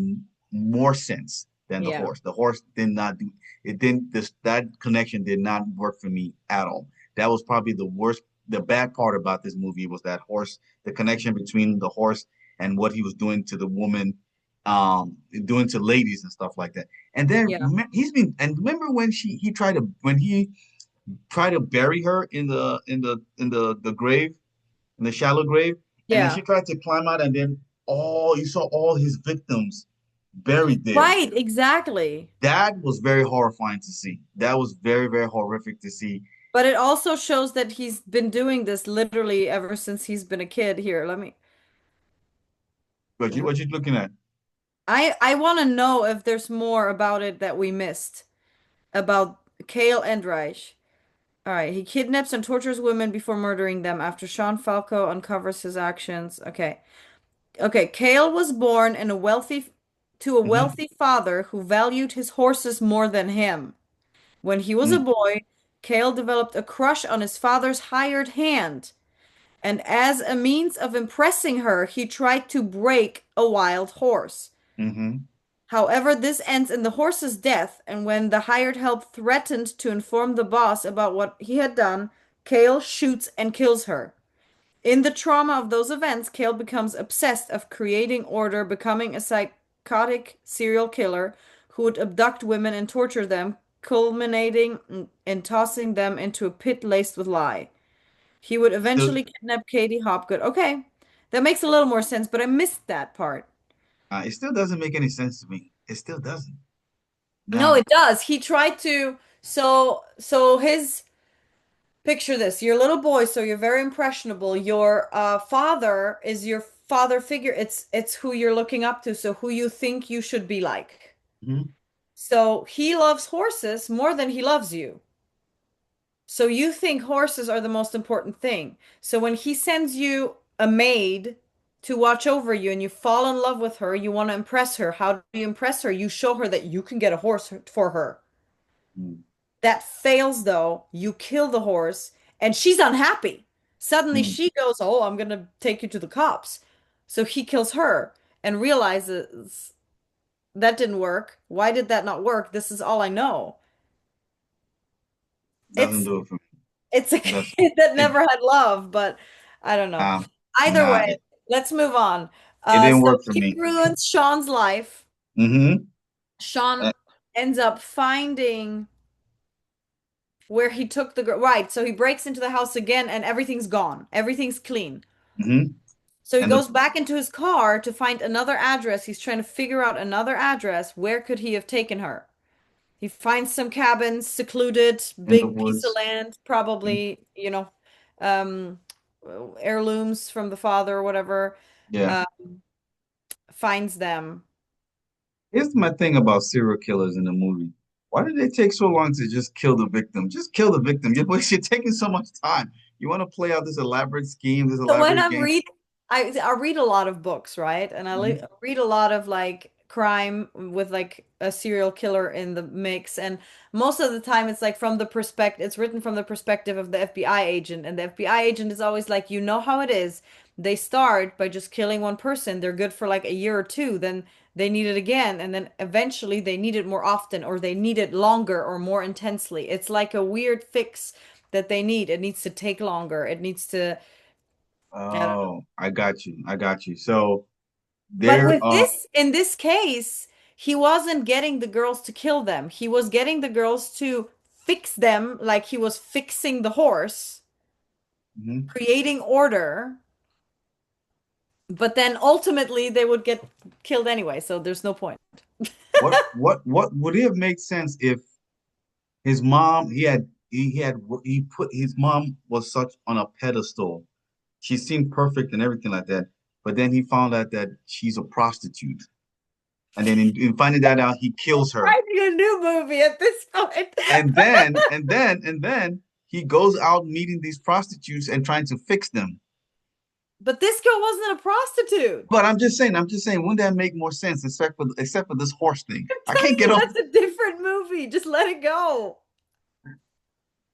more sense than the Yeah. horse. The horse did not do it. Didn't this that connection did not work for me at all. That was probably the worst. The bad part about this movie was that horse, the connection between the horse and what he was doing to the woman, doing to ladies and stuff like that. And then Yeah. he's been and remember when he tried to when he try to bury her in the grave, in the shallow grave, and then Yeah. she tried to climb out, and then all you saw all his victims buried there. Right, exactly. That was very horrifying to see. That was very, very horrific to see. But it also shows that he's been doing this literally ever since he's been a kid. Here, let me. What you looking at? I want to know if there's more about it that we missed about Kale and Reich. All right, he kidnaps and tortures women before murdering them after Sean Falco uncovers his actions. Okay. Okay, Kale was born in a wealthy to a Hmm. wealthy father who valued his horses more than him. When he was a Mm-hmm. boy, Kale developed a crush on his father's hired hand, and as a means of impressing her, he tried to break a wild horse. Hmm. However, this ends in the horse's death, and when the hired help threatened to inform the boss about what he had done, Kale shoots and kills her. In the trauma of those events, Kale becomes obsessed of creating order, becoming a psychotic serial killer who would abduct women and torture them, culminating in tossing them into a pit laced with lye. He would Still, eventually kidnap Katie Hopgood. Okay, that makes a little more sense, but I missed that part. it still doesn't make any sense to me. It still doesn't. No, Now, it does. He tried to. So his picture this. You're a little boy, so you're very impressionable. Your father is your father figure. It's who you're looking up to, so who you think you should be like. mhm, So he loves horses more than he loves you. So you think horses are the most important thing. So when he sends you a maid to watch over you and you fall in love with her, you want to impress her. How do you impress her? You show her that you can get a horse for her. mm, That fails though. You kill the horse and she's unhappy. Suddenly mm. she goes, "Oh, I'm gonna take you to the cops." So he kills her and realizes that didn't work. Why did that not work? This is all I know. Doesn't It's do it for me. it's a That's kid that it. never had love, but I don't know. Either Nah, way, let's move on. it didn't So work for he me. ruins Sean's life. Hmm. Sean ends up finding where he took the girl. Right, so he breaks into the house again and everything's gone. Everything's clean. Hmm. So he And the goes back into his car to find another address. He's trying to figure out another address. Where could he have taken her? He finds some cabins, secluded, in the big piece of woods. land, Mhm. probably, um, heirlooms from the father or whatever. Yeah. Uh, finds them. Here's my thing about serial killers in the movie. Why did they take so long to just kill the victim? Just kill the victim. You're taking so much time. You want to play out this elaborate scheme, this So when elaborate I'm game. read, I read a lot of books, right? And Hmm. read a lot of like crime with like a serial killer in the mix. And most of the time, it's like from the perspective. It's written from the perspective of the FBI agent, and the FBI agent is always like, you know how it is. They start by just killing one person. They're good for like a year or two, then they need it again, and then eventually they need it more often, or they need it longer or more intensely. It's like a weird fix that they need. It needs to take longer. It needs to. I don't know. Oh, I got you. I got you. So But there, with this, in this case, he wasn't getting the girls to kill them. He was getting the girls to fix them like he was fixing the horse, mhm. creating order. But then ultimately they would get killed anyway, so there's no point. What would it have made sense if his mom, he put his mom was such on a pedestal. She seemed perfect and everything like that. But then he found out that she's a prostitute. And then in finding that out, he kills her. Writing a new movie at this point. And then he goes out meeting these prostitutes and trying to fix them. But this girl wasn't a prostitute. But I'm just saying, wouldn't that make more sense except for this horse thing? I'm I telling can't you, get off that's a different movie. Just let it go.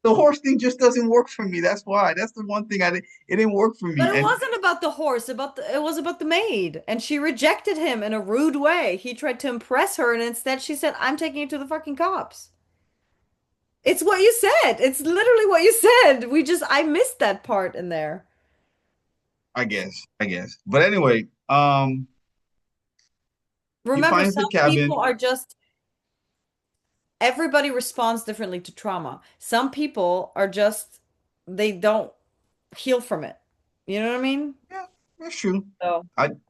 the horse thing just doesn't work for me. That's why. That's the one thing it didn't work for But me. it And wasn't about the horse, it was about the maid. And she rejected him in a rude way. He tried to impress her, and instead she said, I'm taking you to the fucking cops. It's what you said. It's literally what you said. I missed that part in there. I guess. But anyway, he Remember, finds some the people cabin. are just everybody responds differently to trauma. Some people are just they don't heal from it. You know what I mean? Yeah, that's true. So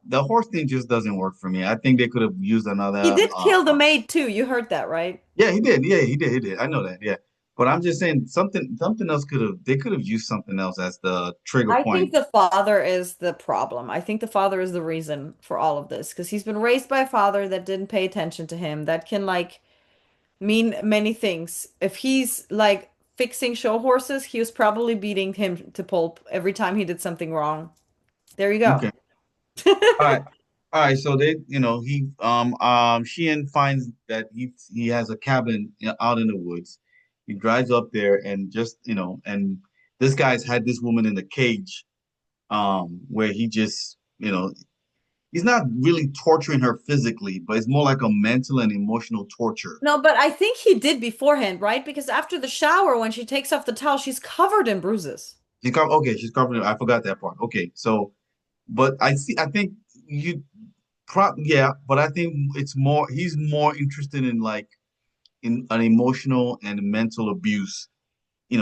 The horse thing just doesn't work for me. I think they could have used he another. did kill the maid too. You heard that, right? Yeah, he did. Yeah, he did. He did. I know that. Yeah, but I'm just saying something else could have. They could have used something else as the trigger I think point. the father is the problem. I think the father is the reason for all of this because he's been raised by a father that didn't pay attention to him. That can like mean many things. If he's like fixing show horses, he was probably beating him to pulp every time he did something wrong. There you go. Okay. All right. All right. So they, Sheehan finds that he has a cabin, out in the woods. He drives up there and just, and this guy's had this woman in a cage, where he just, he's not really torturing her physically, but it's more like a mental and emotional torture. No, but I think he did beforehand, right? Because after the shower, when she takes off the towel, she's covered in bruises. Okay, she's covering it. I forgot that part. Okay, so, but I think you yeah, but I think he's more interested in like in an emotional and mental abuse,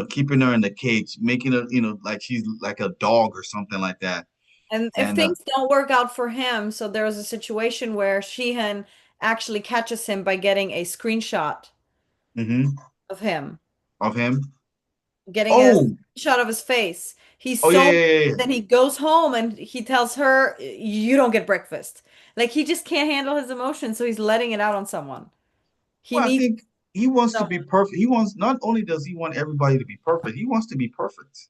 keeping her in the cage, making her, like she's like a dog or something like that. And if And things don't work out for him, so there was a situation where Sheehan actually catches him by getting a screenshot mhm, of him, of him. getting a Oh, shot of his face. He's oh yeah, so yeah, mad, yeah, yeah. then he goes home and he tells her, "You don't get breakfast." Like he just can't handle his emotions, so he's letting it out on someone. He Well, I needs think he wants to someone. be perfect. He wants Not only does he want everybody to be perfect, he wants to be perfect.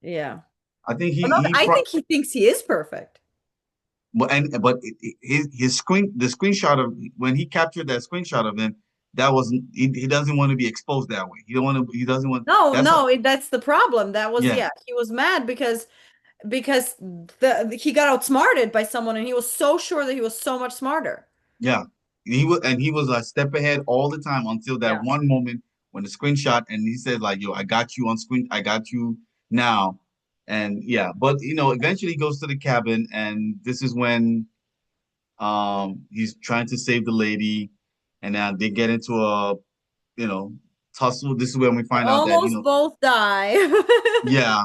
Yeah. I think But no, I think he thinks he is perfect. but the screenshot of when he captured that screenshot of him, that wasn't he doesn't want to be exposed that way. He doesn't want No, that's no, that's the problem. That was, yeah, yeah, he was mad because he got outsmarted by someone and he was so sure that he was so much smarter. yeah. He was a step ahead all the time until that Yeah. one moment when the screenshot and he said like, "Yo, I got you on screen. I got you now." And yeah, but eventually he goes to the cabin and this is when he's trying to save the lady and now they get into a, you know, tussle. This is when we They find out that, almost both die yeah,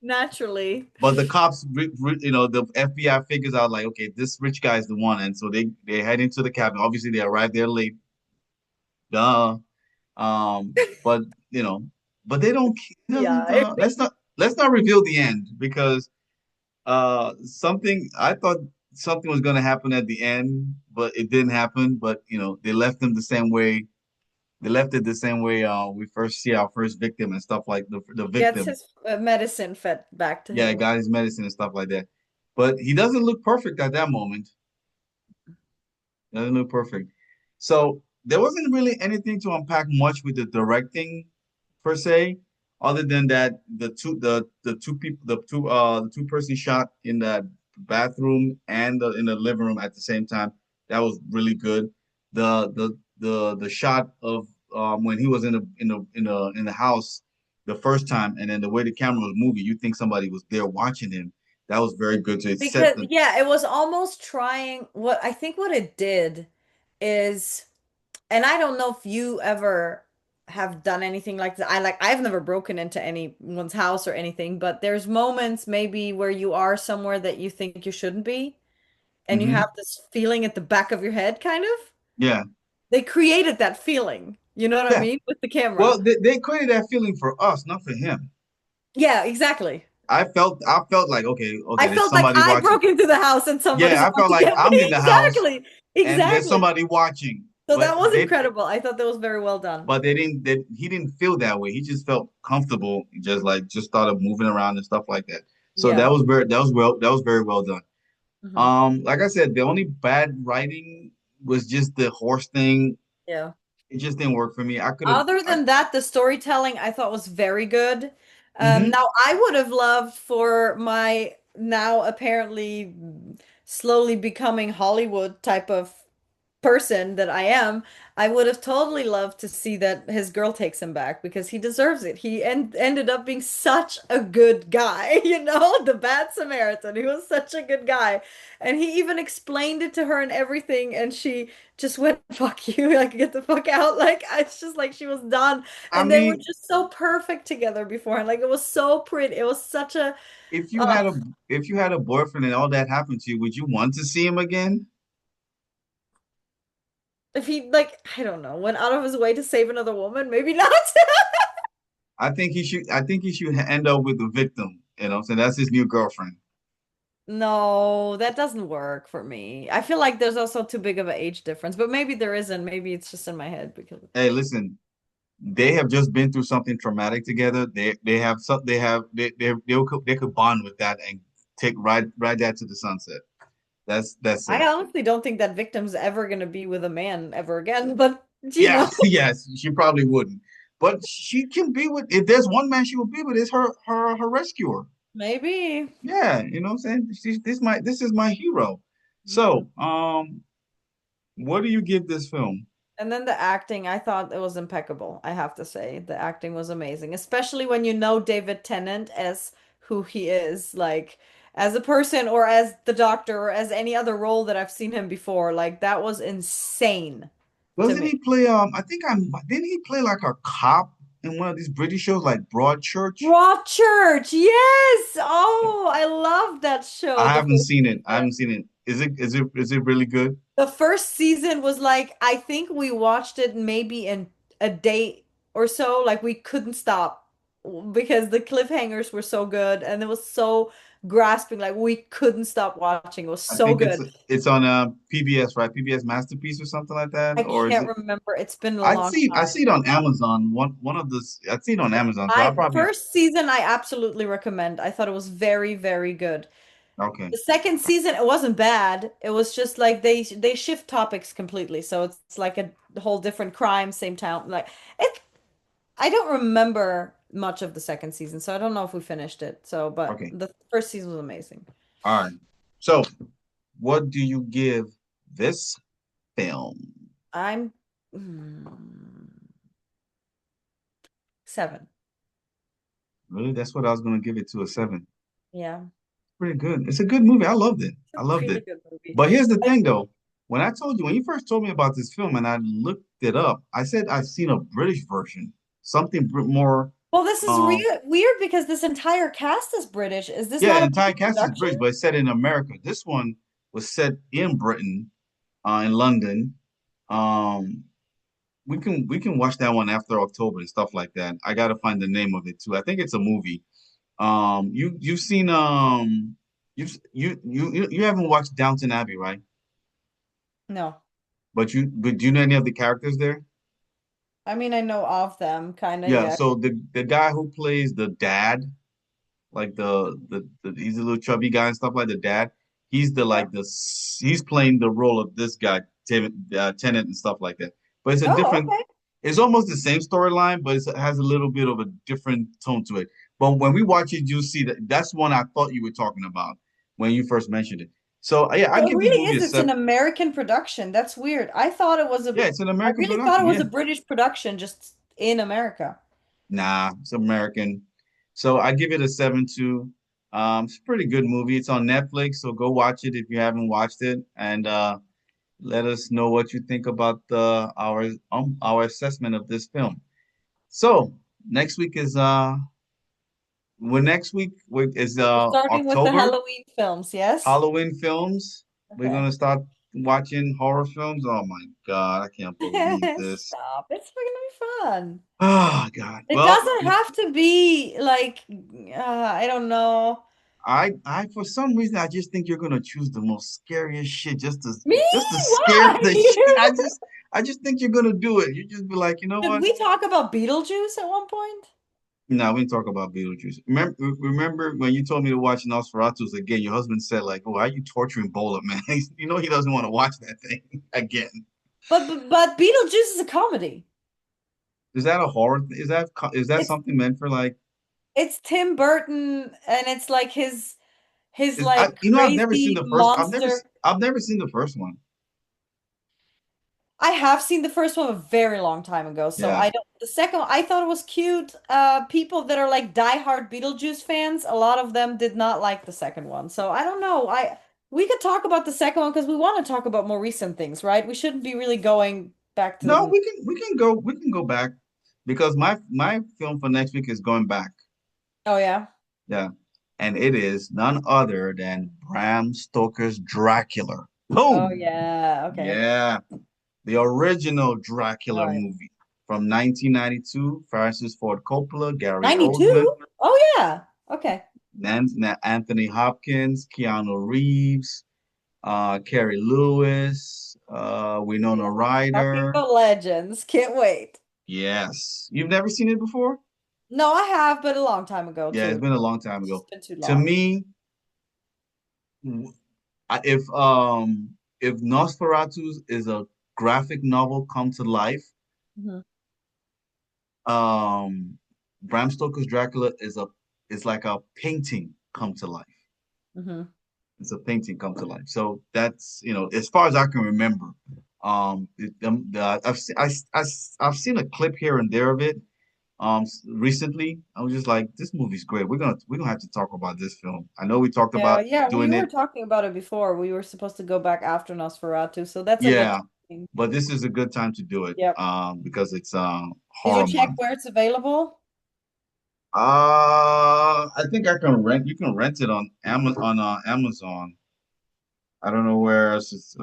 naturally. but the cops, the FBI figures out like, okay, this rich guy is the one, and so they head into the cabin. Obviously, they arrive there late, duh. But but they don't. It Yeah. doesn't. Let's not reveal the end because something I thought something was going to happen at the end, but it didn't happen. But they left them the same way. They left it the same way. We first see our first victim and stuff like the Gets victim. his medicine fed back to Yeah, him. got his medicine and stuff like that. But he doesn't look perfect at that moment. Doesn't look perfect. So there wasn't really anything to unpack much with the directing per se, other than that the two people the two person shot in that bathroom and in the living room at the same time. That was really good. The shot of when he was in the house the first time, and then the way the camera was moving, you think somebody was there watching him. That was very good. So it set Because the yeah, it was almost trying what I think what it did is, and I don't know if you ever have done anything like that. I've never broken into anyone's house or anything, but there's moments maybe where you are somewhere that you think you shouldn't be, and you have hmm this feeling at the back of your head, kind of. yeah. They created that feeling, you know what I Yeah. mean, with the camera. Well, they created that feeling for us, not for him. Yeah, exactly. I felt like, okay, I there's felt like somebody I watching. broke into the house and somebody's Yeah, I felt looking like at me. I'm in the house Exactly. and there's Exactly. somebody watching. So But that was incredible. I thought that was very well done. he didn't feel that way. He just felt comfortable, just started moving around and stuff like that. So Yeah. that was very well done. Hmm. Like I said, the only bad writing was just the horse thing. Yeah. It just didn't work for me. I could have. Other than that, the storytelling I thought was very good. Mhm. Now I would have loved for my now apparently slowly becoming Hollywood type of person that I am, I would have totally loved to see that his girl takes him back because he deserves it. He ended up being such a good guy, the Bad Samaritan. He was such a good guy. And he even explained it to her and everything, and she just went, fuck you, like get the fuck out. Like it's just like she was done. I And they were mean, just so perfect together beforehand. Like it was so pretty. It was such a if you uh, had a if you had a boyfriend and all that happened to you, would you want to see him again? if he like, I don't know, went out of his way to save another woman, maybe not. I think he should end up with the victim, so that's his new girlfriend. No, that doesn't work for me. I feel like there's also too big of an age difference, but maybe there isn't. Maybe it's just in my head because Hey, listen, they have just been through something traumatic together. They could bond with that and take ride that to the sunset. That's I it. honestly don't think that victim's ever gonna be with a man ever again, but Yeah, yes, she probably wouldn't. But she can be with if there's one man she will be with is her rescuer. maybe. Yeah, you know what I'm saying? This is my hero. Mhm. So, what do you give this film? And then the acting, I thought it was impeccable, I have to say. The acting was amazing, especially when you know David Tennant as who he is, like as a person or as the doctor or as any other role that I've seen him before. Like that was insane to Doesn't me. he play I think I'm didn't he play like a cop in one of these British shows like Broadchurch? Broadchurch, yes. Oh, I love that show. I The haven't first seen it. I haven't season. seen it. Is it really good? The first season was like, I think we watched it maybe in a day or so. Like we couldn't stop because the cliffhangers were so good and it was so grasping. Like we couldn't stop watching. It was I so think it's good. it's on PBS, right? PBS Masterpiece or something like that, I or is can't it? remember. It's been a I long see I time. see it on Amazon. One of the I see it on Amazon, so I'll I probably first season I absolutely recommend. I thought it was very, very good. okay. The second season, it wasn't bad. It was just like they shift topics completely. So it's like a whole different crime, same town. Like it, I don't remember much of the second season, so I don't know if we finished it. So, but Okay. the first season was amazing. All right. So, what do you give this film? I'm 7. Really? That's what I was gonna give it to a 7. Yeah, Pretty good. It's a good movie. I loved it. it's I a loved really it. good movie. But here's the Like, thing though. When you first told me about this film and I looked it up, I said I've seen a British version. Something more well, this is um weird because this entire cast is British. Is this yeah, not the a entire British cast is production? British, but it's set in America. This one was set in Britain, in London. Um we can watch that one after October and stuff like that. I gotta find the name of it too. I think it's a movie. You've seen you haven't watched Downton Abbey, right? No. But do you know any of the characters there? I mean, I know of them, kind of, Yeah, yeah. so the guy who plays the dad, like he's a little chubby guy and stuff like the dad. He's the Yeah. like the he's playing the role of this guy, Tennant and stuff like that. But Oh, okay. it's almost the same storyline, but it has a little bit of a different tone to it. But when we watch it, you'll see that that's one I thought you were talking about when you first mentioned it. So yeah, I So it give this really movie is. a It's an 7. American production. That's weird. Yeah, it's an I American really thought it production. was Yeah. a British production just in America. Nah, it's American. So I give it a 7 too. It's a pretty good movie. It's on Netflix, so go watch it if you haven't watched it, and let us know what you think about our assessment of this film. So next week is We're starting with the October, Halloween films, yes? Halloween films. We're Okay. gonna start watching horror films. Oh my God, I can't believe this. Stop. It's gonna be fun. Oh God. It Well, doesn't have to be like, I don't know. I for some reason I just think you're gonna choose the most scariest shit Me? just to scare the Why? shit. I just think you're gonna do it. You just be like, you know Did what? we talk about Beetlejuice at one point? No, we didn't talk about Beetlejuice. Remember when you told me to watch Nosferatu again? Your husband said like, "Oh, why are you torturing Bola, man? He doesn't want to watch that thing again." But Beetlejuice is a comedy. Is that a horror? Is that It's something meant for like? it's Tim Burton and it's like his Is I like I've never seen crazy the first. monster. I've never seen the first one. I have seen the first one a very long time ago, so Yeah. I don't. The second one, I thought it was cute. People that are like diehard Beetlejuice fans, a lot of them did not like the second one. So I don't know. We could talk about the second one because we want to talk about more recent things, right? We shouldn't be really going back to No, the. we can go back because my film for next week is going back. Oh yeah. Yeah. And it is none other than Bram Stoker's Dracula. Oh Boom. yeah. Okay. Yeah. The original All Dracula right. movie from 1992, Francis Ford Coppola, Gary Oldman, 92? Oh yeah. Okay. Anthony Hopkins, Keanu Reeves, Carrie Lewis, Winona Talking Ryder. about legends. Can't wait. Yes. You've never seen it before? No, I have, but a long time ago Yeah, it's too. been a long time It's ago. just been too To long. me, if Nosferatu is a graphic novel come to life, Hmm. um, Bram Stoker's Dracula is like a painting come to life. Hmm. It's a painting come to life. So that's, as far as I can remember, I've seen a clip here and there of it. Recently, I was just like, this movie's great. We're gonna have to talk about this film. I know we talked Yeah, about yeah, we doing were it. talking about it before. We were supposed to go back after Nosferatu, so that's a good Yeah, thing. but this is a good time to do it, Yep. because it's Did you horror check month. where it's available? I think I can rent. You can rent it on Amazon. I don't know where else it's.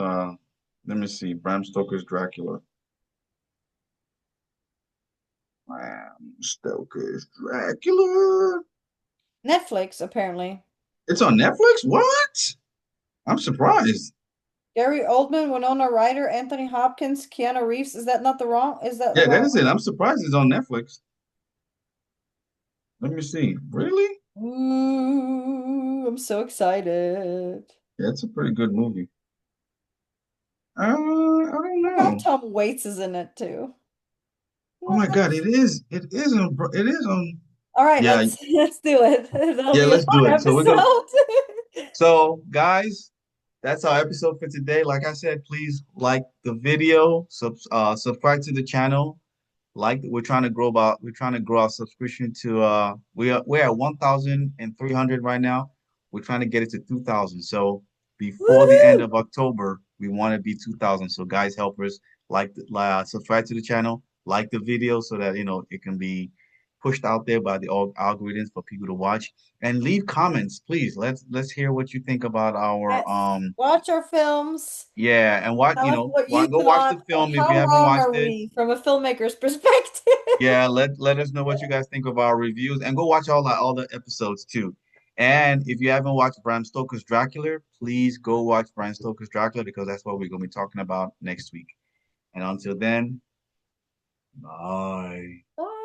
Let me see. Bram Stoker's Dracula. Bram Stoker's Dracula. Netflix, apparently. It's on Netflix. What? I'm surprised. Gary Oldman, Winona Ryder, Anthony Hopkins, Keanu Reeves. Is that not the wrong? Is that the Yeah, that wrong is it. I'm surprised it's on Netflix. Let me see. Really? one? Ooh, I'm so excited. Yeah, it's a pretty good movie. I don't Look how know. Tom Waits is in it too. Oh my What? God, it is. It is on. All right, Yeah, let's do it. That'll yeah. be a Let's do fun it. So we're gonna. episode. So guys, that's our episode for today. Like I said, please like the video, subscribe to the channel. Like we're trying to grow our subscription to we're at 1,300 right now. We're trying to get it to 2,000. So before the end Woohoo! of October, we want to be 2,000. So guys, help us subscribe to the channel, like the video so that it can be pushed out there by the algorithms for people to watch, and leave comments, please. Let's hear what you think about our Yes. Watch our films. yeah, and what Tell us what you go watch the thought. film if you How haven't wrong watched are it. we from a filmmaker's perspective? Yeah, let us know what you guys think of our reviews, and go watch all the episodes too. And if you haven't watched Bram Stoker's Dracula, please go watch Bram Stoker's Dracula because that's what we're gonna be talking about next week. And until then, bye. Bye.